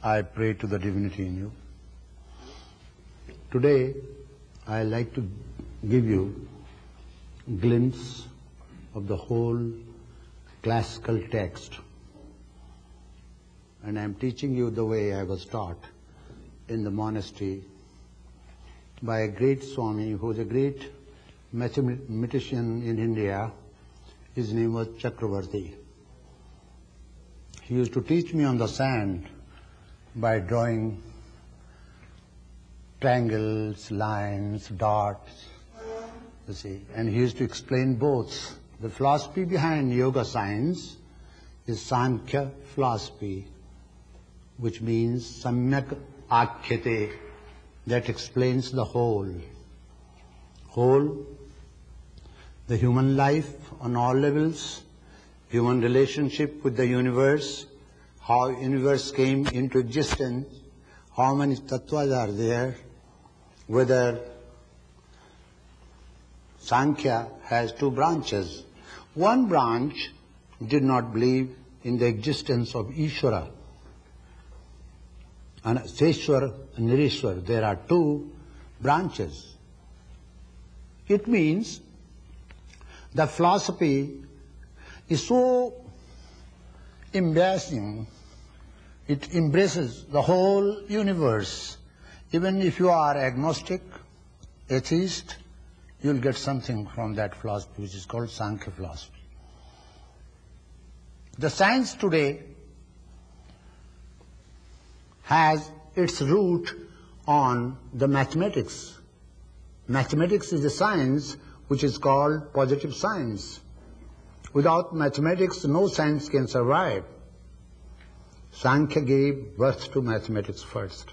I pray to the divinity in you. Today, I like to give you a glimpse of the whole classical text. And I'm teaching you the way I was taught in the monastery by a great Swami who was a great mathematician in India. His name was Chakravarti. He used to teach me on the sand by drawing triangles, lines, dots, you see. And he used to explain both. The philosophy behind yoga science is Sankhya philosophy, which means Samyak Akhyate, that explains the whole. The human life on all levels, human relationship with the universe, how universe came into existence, how many tattvas are there, whether Sankhya has two branches. One branch did not believe in the existence of Ishvara. And Seshwar and Nirishwar, there are two branches. It means the philosophy is so embracing, it embraces the whole universe. Even if you are agnostic, atheist, you'll get something from that philosophy, which is called Sankhya philosophy. The science today has its root on the mathematics. Mathematics is a science which is called positive science. Without mathematics, no science can survive. Sankhya gave birth to mathematics first.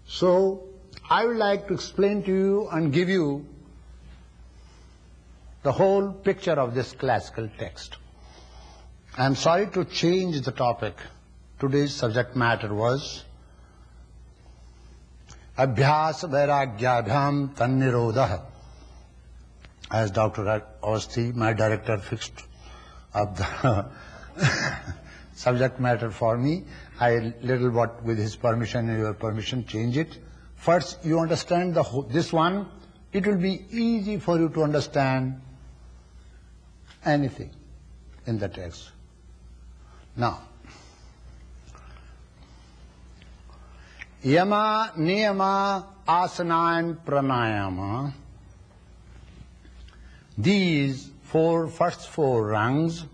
So, I would like to explain to you and give you the whole picture of this classical text. I am sorry to change the topic. Today's subject matter was Abhyas Vairagyabhyam Tannirodha. As Dr. Awasthi, my director, fixed up the subject matter for me, I little what with his permission and your permission change it. First, you understand this one, it will be easy for you to understand anything in the text. Now, Yama, Niyama, Asana and Pranayama, these first four rungs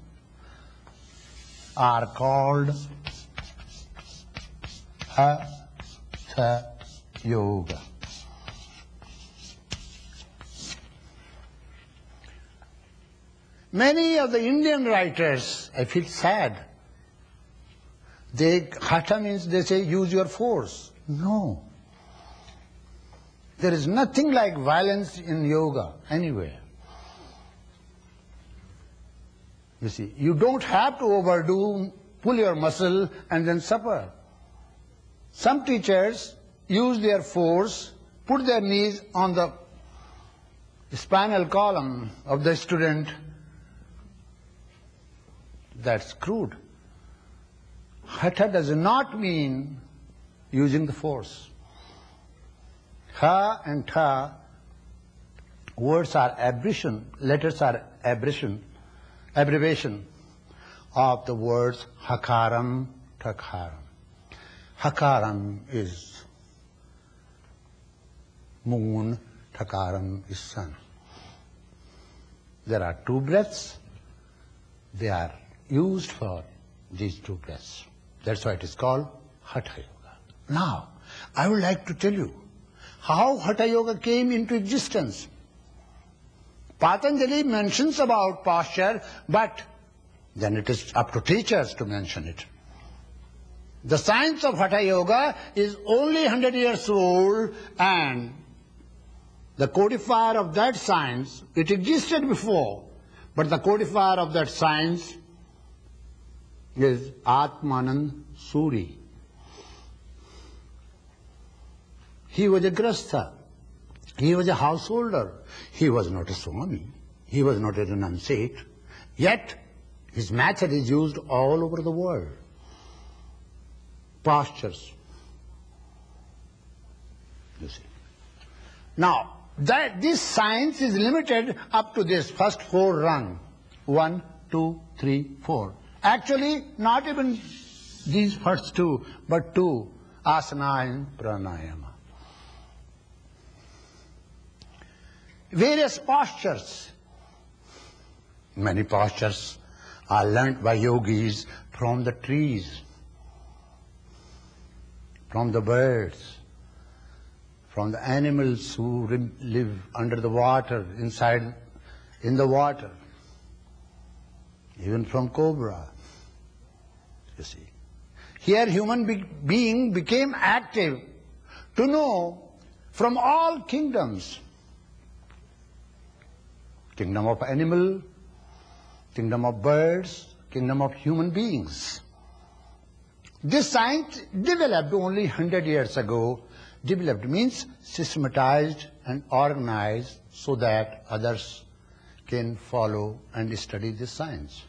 are called Hatha Yoga. Many of the Indian writers, I feel sad, Hatha means they say use your force. No. There is nothing like violence in yoga anywhere. You see, you don't have to overdo, pull your muscle and then suffer. Some teachers use their force, put their knees on the spinal column of the student. That's crude. Hatha does not mean using the force. Ha and tha, words are abbreviation, letters are abbreviation of the words hakaram, thakaram. Hakaram is moon, thakaram is sun. There are two breaths. They are used for these two breaths. That's why it is called Hatha Yoga. Now, I would like to tell you how Hatha Yoga came into existence. Patanjali mentions about posture, but then it is up to teachers to mention it. The science of Hatha Yoga is only 100 years old, and the codifier of that science, it existed before, but the codifier of that science is Atmanand Suri. He was a grastha. He was a householder. He was not a Swami. He was not a renunciate. Yet, His method is used all over the world. Postures. You see. Now, this science is limited up to this first 4 rung. 1, 2, 3, 4. Actually, not even these first 2, but 2. Asana and pranayama. Various postures. Many postures are learnt by yogis from the trees, from the birds, from the animals who live under the water, in the water, even from cobra, you see. Here human being became active to know from all kingdoms, kingdom of animal, kingdom of birds, kingdom of human beings. This science developed only 100 years ago. Developed means systematized and organized so that others can follow and study this science.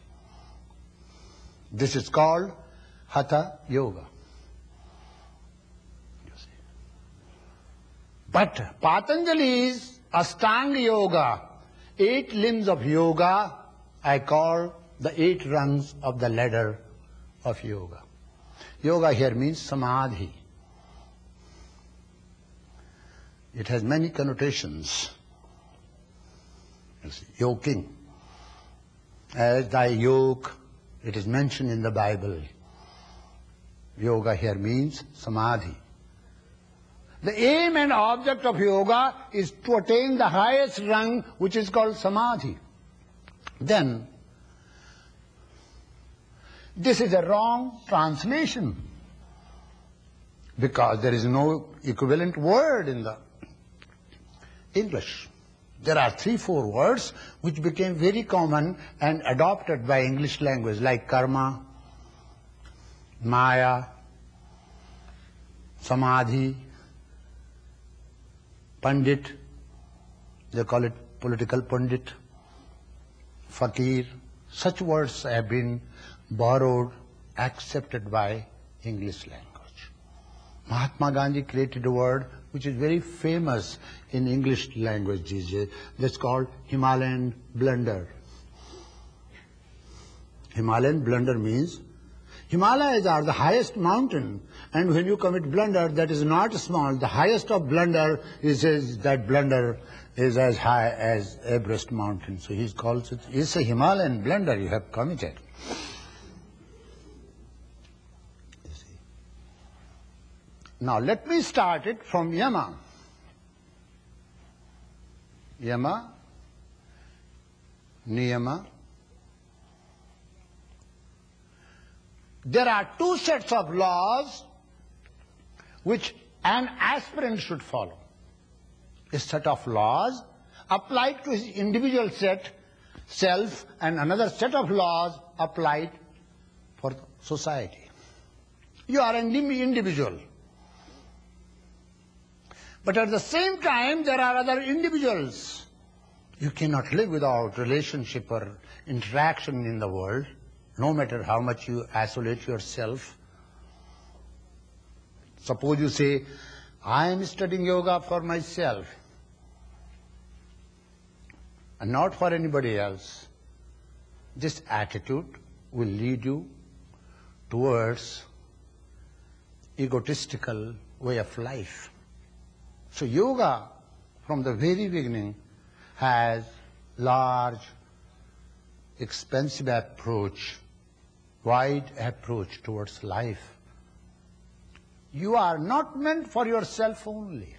This is called Hatha Yoga. You see. But Patanjali's Ashtanga Yoga, 8 limbs of yoga, I call the 8 rungs of the ladder of yoga. Yoga here means samadhi. It has many connotations. You see, yoking. As thy yoke, it is mentioned in the Bible. Yoga here means samadhi. The aim and object of yoga is to attain the highest rung, which is called samadhi. Then, this is a wrong translation, because there is no equivalent word in the English. There are 3-4 words which became very common and adopted by English language, like karma, maya, samadhi, pandit, they call it political pandit, fakir. Such words have been borrowed, accepted by English language. Mahatma Gandhi created a word which is very famous in English language these days. That's called Himalayan blunder. Himalayan blunder means Himalayas are the highest mountain, and when you commit blunder, that is not small. The highest of blunder is that blunder is as high as Everest mountain. So he calls it, it's a Himalayan blunder you have committed. You see. Now let me start it from Yama. Yama, Niyama. There are 2 sets of laws which an aspirant should follow. A set of laws applied to his individual self, and another set of laws applied for society. You are an individual. But at the same time, there are other individuals. You cannot live without relationship or interaction in the world, no matter how much you isolate yourself. Suppose you say, I am studying yoga for myself and not for anybody else. This attitude will lead you towards egotistical way of life. So yoga, from the very beginning, has large, expensive approach, wide approach towards life. You are not meant for yourself only.